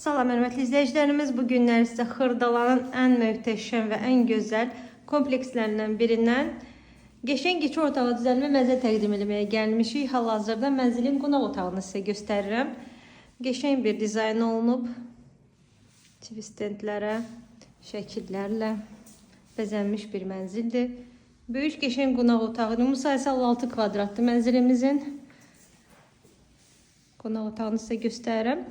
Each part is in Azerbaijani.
Salam hörmətli izləyicilərimiz, bu günlər sizə Xırdalanın ən möhtəşəm və ən gözəl komplekslərindən birindən qəşəng keçi otağı düzəlmə mənzil təqdim etməyə gəlmişik. Hal-hazırda mənzilin qonaq otağını sizə göstərirəm. Qəşəng bir dizayn olunub. TV stendlərə, şəkillərlə bəzənmiş bir mənzildir. Böyük qəşəng qonaq otağıdır. Müsahisə 56 kvadratlı mənzilimizin qonaq otağını sizə göstərirəm.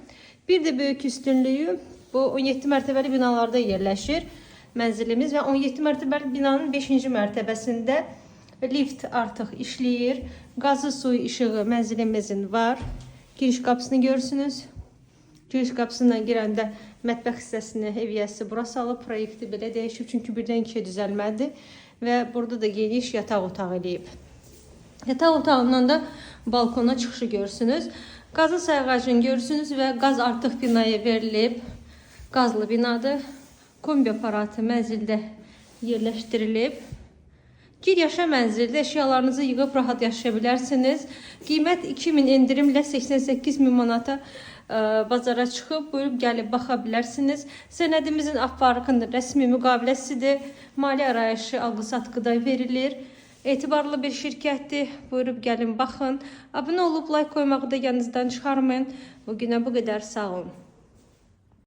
Bir de böyük üstünlüyü bu 17 mərtəbəli binalarda yerləşir mənzilimiz və 17 mərtəbəli binanın 5-ci mərtəbəsində lift artıq işləyir. Qazı, suyu, işığı mənzilimizin var. Giriş qapısını görürsünüz. Giriş qapısından girəndə mətbəx hissəsini eviyyəsi bura salıb, proyekti belə dəyişib çünki birdən ikiyə düzəlmədi və burada da geniş yataq otağı eləyib. Yataq otağından da balkona çıxışı görürsünüz. Qazı sayğacını görürsünüz və qaz artıq binaya verilib. Qazlı binadır. Kombi aparatı mənzildə yerləşdirilib. Gir yaşa mənzildə əşyalarınızı yığıb rahat yaşaya bilərsiniz. Qiymət 2000 endirimlə 88.000 manata bazara çıxıb, buyurub gəlib baxa bilərsiniz. Sənədimizin aparıqın rəsmi müqaviləsidir. Mali arayışı alqı-satqıda verilir. Etibarlı bir şirkətdir. Buyurub gəlin baxın. Abunə olub like koymağı da yanınızdan çıxarmayın. Bugünə bu qədər, sağ olun.